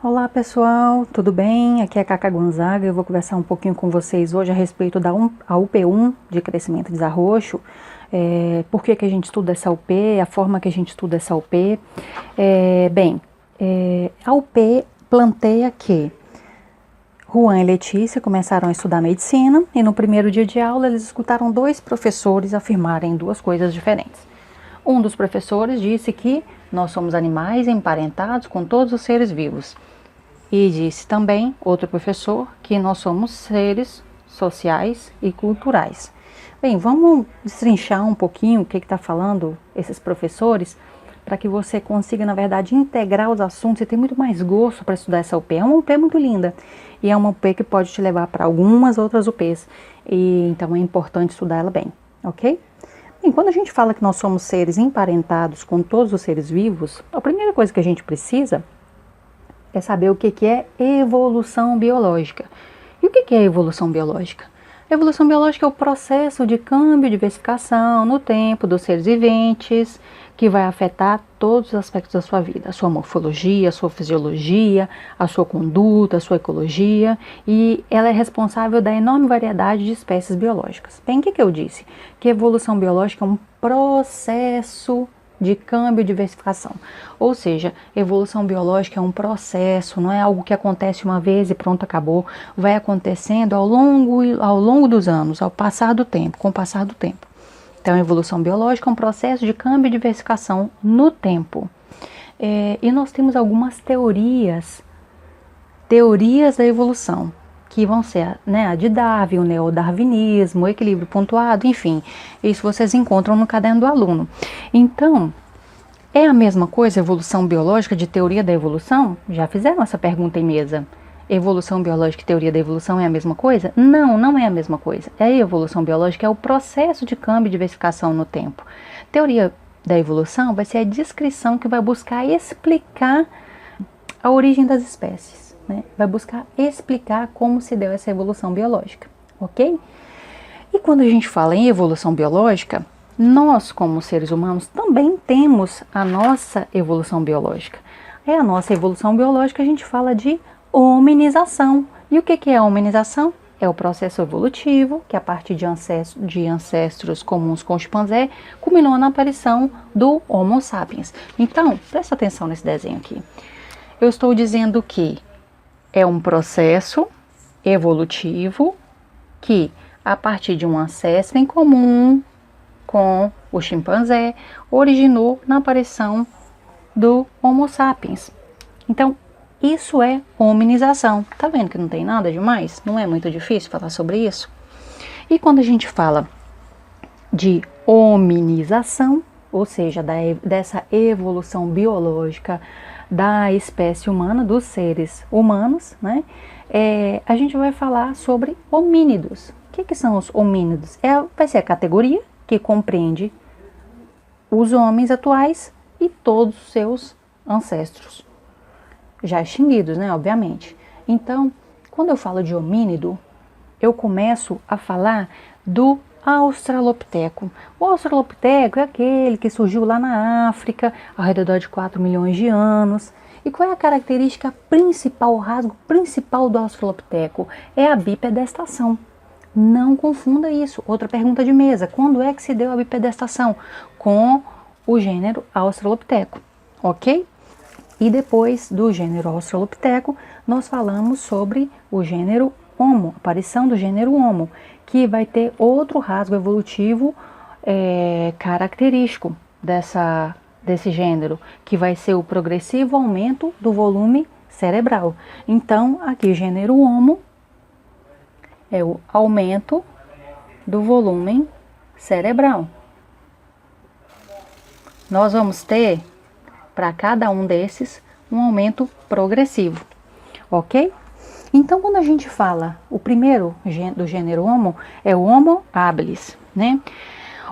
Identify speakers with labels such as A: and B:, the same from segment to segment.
A: Olá pessoal, tudo bem? Aqui é a Cacá Gonzaga. Eu vou conversar um pouquinho com vocês hoje a respeito da UP1 de crescimento de desarroxo. Por que a gente estuda essa UP, a forma que a gente estuda essa UP. A UP planteia que Juan e Letícia começaram a estudar medicina e no primeiro dia de aula eles escutaram dois professores afirmarem duas coisas diferentes. Um dos professores disse que nós somos animais emparentados com todos os seres vivos. E disse também, outro professor, que nós somos seres sociais e culturais. Bem, vamos destrinchar um pouquinho o que está falando esses professores, para que você consiga, na verdade, integrar os assuntos e ter muito mais gosto para estudar essa UP. É uma UP muito linda e é uma UP que pode te levar para algumas outras UPs. E então é importante estudar ela bem, ok? Bem, quando a gente fala que nós somos seres emparentados com todos os seres vivos, a primeira coisa que a gente precisa é saber o que é evolução biológica. E o que é evolução biológica? A evolução biológica é o processo de câmbio e diversificação no tempo dos seres viventes, que vai afetar todos os aspectos da sua vida, a sua morfologia, a sua fisiologia, a sua conduta, a sua ecologia, e ela é responsável da enorme variedade de espécies biológicas. Bem, o que eu disse? Que evolução biológica é um processo de câmbio e diversificação. Ou seja, evolução biológica é um processo, não é algo que acontece uma vez e pronto, acabou. Vai acontecendo ao longo dos anos, ao passar do tempo, com o passar do tempo. Então, a evolução biológica é um processo de câmbio e diversificação no tempo. E nós temos algumas teorias da evolução, que vão ser a de Darwin, o neodarwinismo, o equilíbrio pontuado, enfim, isso vocês encontram no caderno do aluno. Então, é a mesma coisa evolução biológica de teoria da evolução? Já fizeram essa pergunta em mesa. Evolução biológica e teoria da evolução é a mesma coisa? Não, não é a mesma coisa. A evolução biológica é o processo de câmbio e diversificação no tempo. Teoria da evolução vai ser a descrição que vai buscar explicar a origem das espécies. Vai buscar explicar como se deu essa evolução biológica, ok? E quando a gente fala em evolução biológica, nós como seres humanos também temos a nossa evolução biológica. A nossa evolução biológica a gente fala de hominização. E o que é a hominização? É o processo evolutivo que a partir de ancestros comuns com o chimpanzé culminou na aparição do Homo sapiens. Então, presta atenção nesse desenho aqui. Eu estou dizendo que é um processo evolutivo que, a partir de um ancestro em comum com o chimpanzé, originou na aparição do Homo sapiens. Então, isso é hominização. Tá vendo que não tem nada demais? Não é muito difícil falar sobre isso? E quando a gente fala de hominização, ou seja, dessa evolução biológica da espécie humana, dos seres humanos, a gente vai falar sobre homínidos. O que são os homínidos? Vai ser a categoria que compreende os homens atuais e todos os seus ancestros, já extinguidos, obviamente. Então, quando eu falo de homínido, eu começo a falar do Australopiteco. O Australopiteco é aquele que surgiu lá na África, ao redor de 4 milhões de anos. E qual é a característica principal, o rasgo principal do Australopiteco? É a bipedestação. Não confunda isso. Outra pergunta de mesa: quando é que se deu a bipedestação? Com o gênero Australopiteco, ok? E depois do gênero Australopiteco, nós falamos sobre o gênero Homo, a aparição do gênero Homo, que vai ter outro rasgo evolutivo característico desse gênero, que vai ser o progressivo aumento do volume cerebral. Então, aqui, gênero Homo é o aumento do volume cerebral. Nós vamos ter, para cada um desses, um aumento progressivo, ok? Então, quando a gente fala, o primeiro do gênero Homo é o Homo habilis,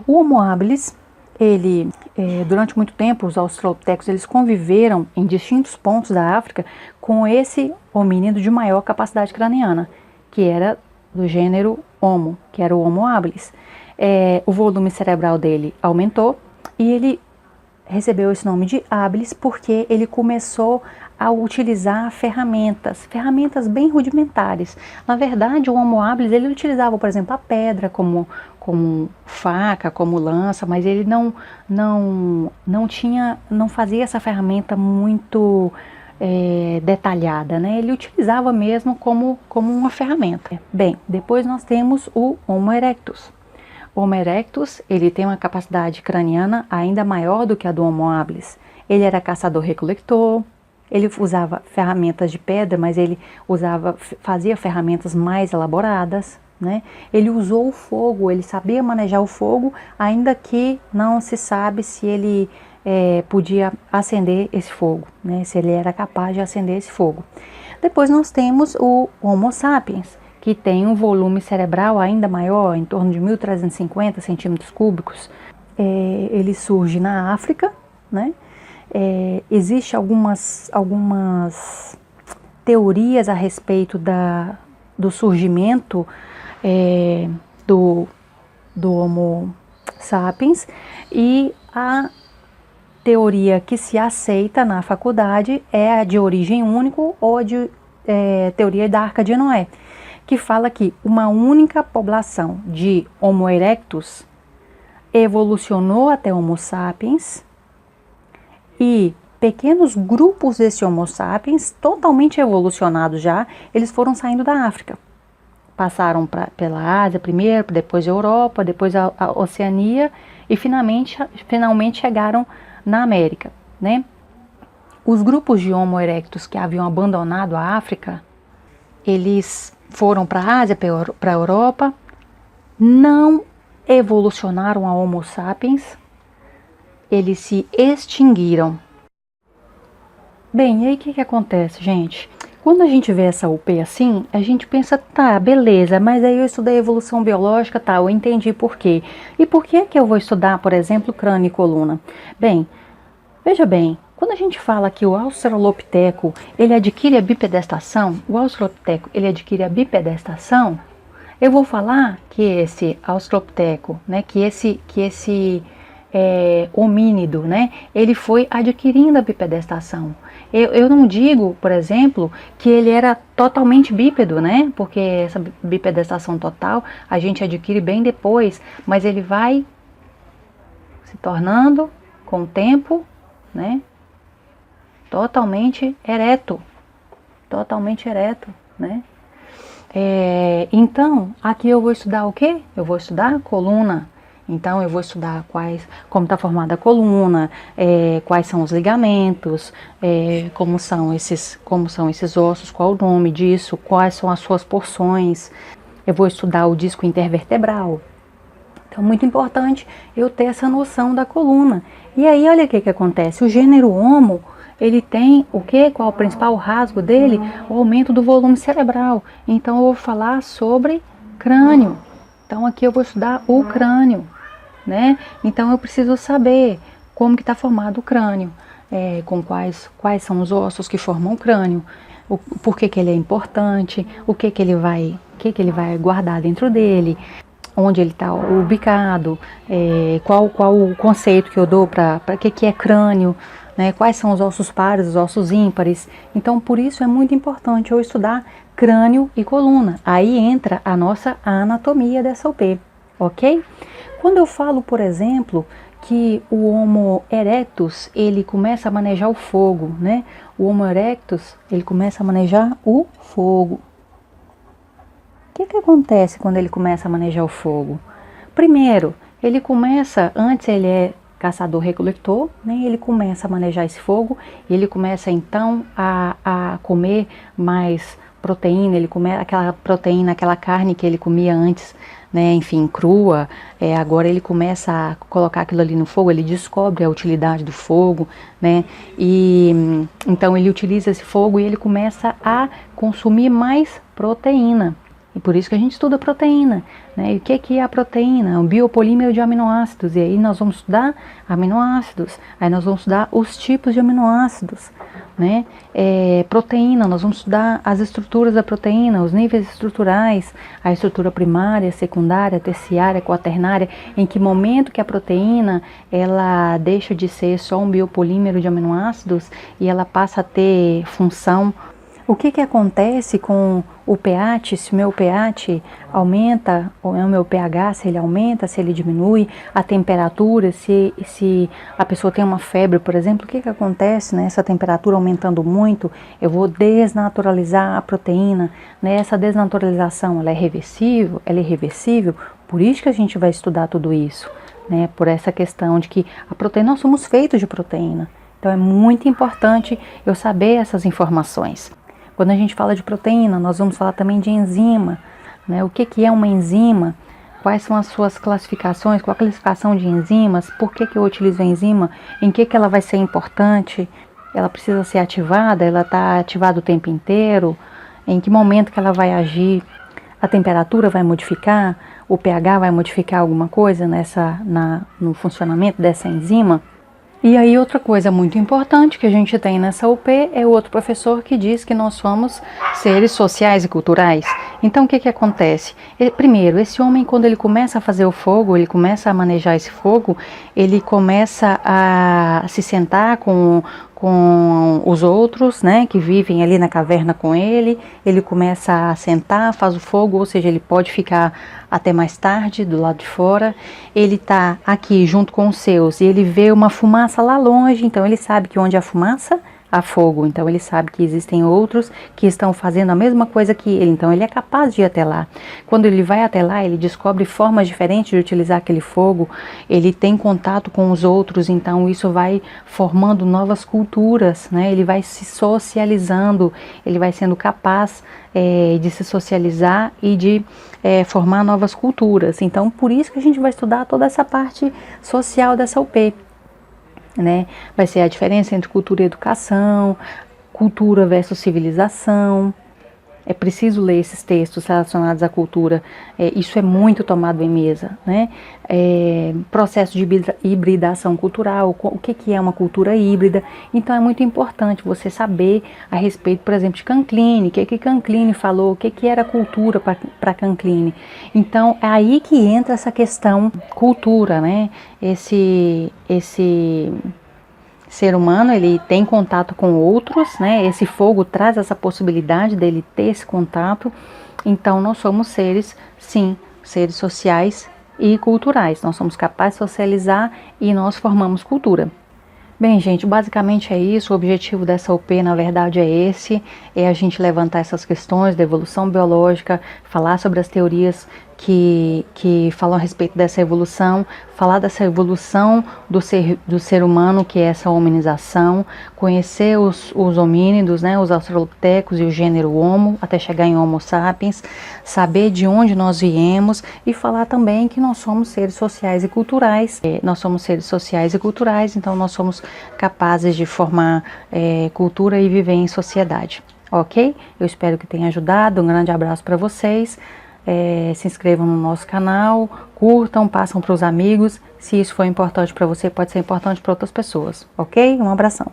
A: O Homo habilis, ele, durante muito tempo, os australopitecos, eles conviveram em distintos pontos da África com esse homínido de maior capacidade craniana, que era do gênero Homo, que era o Homo habilis. O volume cerebral dele aumentou e ele recebeu esse nome de habilis porque ele começou a utilizar ferramentas bem rudimentares. Na verdade, o Homo habilis, ele utilizava, por exemplo, a pedra como faca, como lança, mas ele não fazia essa ferramenta muito detalhada, né? Ele utilizava mesmo como uma ferramenta. Bem, depois nós temos o Homo erectus. O Homo erectus, ele tem uma capacidade craniana ainda maior do que a do Homo habilis. Ele era caçador-recoletor, ele usava ferramentas de pedra, mas ele fazia ferramentas mais elaboradas, né? Ele usou o fogo, ele sabia manejar o fogo, ainda que não se sabe se ele podia acender esse fogo, né? Se ele era capaz de acender esse fogo. Depois nós temos o Homo sapiens, que tem um volume cerebral ainda maior, em torno de 1.350 centímetros cúbicos. Ele surge na África, né? Existem algumas teorias a respeito do surgimento do Homo sapiens, e a teoria que se aceita na faculdade é a de origem único ou a de teoria da Arca de Noé, que fala que uma única poblação de Homo erectus evolucionou até Homo sapiens e pequenos grupos desse Homo sapiens, totalmente evolucionados já, eles foram saindo da África. Passaram pela Ásia primeiro, depois a Europa, depois a Oceania e finalmente chegaram na América, né? Os grupos de Homo erectus que haviam abandonado a África, eles foram para a Ásia, para a Europa, não evolucionaram a Homo sapiens, eles se extinguiram. Bem, e aí o que acontece, gente? Quando a gente vê essa UP assim, a gente pensa, tá, beleza, mas aí eu estudei evolução biológica, tá, eu entendi por quê. E por que eu vou estudar, por exemplo, crânio e coluna? Bem, veja bem, quando a gente fala que o australopiteco, ele adquire a bipedestação, eu vou falar que esse australopiteco, né, que esse homínido, né, ele foi adquirindo a bipedestação. Eu não digo, por exemplo, que ele era totalmente bípedo, né, porque essa bipedestação total a gente adquire bem depois, mas ele vai se tornando, com o tempo, né, totalmente ereto, né. Então, aqui eu vou estudar o quê? Eu vou estudar coluna. Então, eu vou estudar como está formada a coluna, quais são os ligamentos, como são esses ossos, qual o nome disso, quais são as suas porções. Eu vou estudar o disco intervertebral. Então, muito importante eu ter essa noção da coluna. E aí, olha o que acontece. O gênero Homo, ele tem o quê? Qual o principal rasgo dele? O aumento do volume cerebral. Então, eu vou falar sobre crânio. Então, aqui eu vou estudar o crânio, né? Então, eu preciso saber como que está formado o crânio, com quais são os ossos que formam o crânio, por que ele é importante, o que ele vai guardar dentro dele, onde ele está ubicado, qual o conceito que eu dou para que é crânio, né? Quais são os ossos pares, os ossos ímpares. Então, por isso é muito importante eu estudar crânio e coluna. Aí entra a nossa anatomia dessa UP, ok? Quando eu falo, por exemplo, que o Homo erectus, ele começa a manejar o fogo, né? O Homo erectus, ele começa a manejar o fogo. O que acontece quando ele começa a manejar o fogo? Primeiro, antes ele é caçador-recoletor, né? Ele começa a manejar esse fogo, e ele começa então a comer mais proteína, ele come aquela proteína, aquela carne que ele comia antes, né, enfim, crua, agora ele começa a colocar aquilo ali no fogo, ele descobre a utilidade do fogo, né, e então ele utiliza esse fogo e ele começa a consumir mais proteína. E por isso que a gente estuda proteína, né? E o que é a proteína? Um biopolímero de aminoácidos. E aí nós vamos estudar aminoácidos. Aí nós vamos estudar os tipos de aminoácidos, né? Proteína, nós vamos estudar as estruturas da proteína, os níveis estruturais, a estrutura primária, secundária, terciária, quaternária, em que momento que a proteína ela deixa de ser só um biopolímero de aminoácidos e ela passa a ter função. O que acontece com o pH, se o meu pH aumenta, ou é o meu pH, se ele aumenta, se ele diminui, a temperatura, se a pessoa tem uma febre, por exemplo, o que acontece, né? Essa temperatura aumentando muito, eu vou desnaturalizar a proteína, né? Essa desnaturalização, ela é reversível? Ela é irreversível? Por isso que a gente vai estudar tudo isso, né? Por essa questão de que a proteína, nós somos feitos de proteína. Então é muito importante eu saber essas informações. Quando a gente fala de proteína, nós vamos falar também de enzima, né? O que é uma enzima? Quais são as suas classificações? Qual a classificação de enzimas? Por que eu utilizo a enzima? Em que ela vai ser importante? Ela precisa ser ativada? Ela está ativada o tempo inteiro? Em que momento que ela vai agir? A temperatura vai modificar? O pH vai modificar alguma coisa no funcionamento dessa enzima? E aí outra coisa muito importante que a gente tem nessa UP é o outro professor que diz que nós somos seres sociais e culturais. Então o que acontece? Primeiro, esse homem, quando ele começa a fazer o fogo, ele começa a manejar esse fogo, ele começa a se sentar com os outros, né, que vivem ali na caverna com ele começa a sentar, faz o fogo, ou seja, ele pode ficar até mais tarde do lado de fora, ele está aqui junto com os seus e ele vê uma fumaça lá longe, então ele sabe que onde há fumaça, há fogo, então ele sabe que existem outros que estão fazendo a mesma coisa que ele, então ele é capaz de ir até lá. Quando ele vai até lá, ele descobre formas diferentes de utilizar aquele fogo, ele tem contato com os outros, então isso vai formando novas culturas, né? Ele vai se socializando, ele vai sendo capaz de se socializar e de formar novas culturas. Então por isso que a gente vai estudar toda essa parte social dessa UP. Né? Vai ser a diferença entre cultura e educação, cultura versus civilização. É preciso ler esses textos relacionados à cultura, isso é muito tomado em mesa, né? Processo de hibridação cultural, o que é uma cultura híbrida. Então é muito importante você saber a respeito, por exemplo, de Canclini, o que Canclini falou, o que era cultura para Canclini. Então é aí que entra essa questão cultura, né? Esse ser humano, ele tem contato com outros, né? Esse fogo traz essa possibilidade dele ter esse contato. Então nós somos seres, sim, seres sociais e culturais. Nós somos capazes de socializar e nós formamos cultura. Bem, gente, basicamente é isso. O objetivo dessa UP, na verdade, é esse. É a gente levantar essas questões da evolução biológica, falar sobre as teorias que falam a respeito dessa evolução, falar dessa evolução do ser humano, que é essa hominização, conhecer os homínidos, né, os australopitecos e o gênero Homo, até chegar em Homo sapiens, saber de onde nós viemos e falar também que nós somos seres sociais e culturais. Nós somos seres sociais e culturais, então nós somos capazes de formar cultura e viver em sociedade. Ok? Eu espero que tenha ajudado. Um grande abraço para vocês. Se inscrevam no nosso canal, curtam, passam para os amigos. Se isso for importante para você, pode ser importante para outras pessoas, ok? Um abração.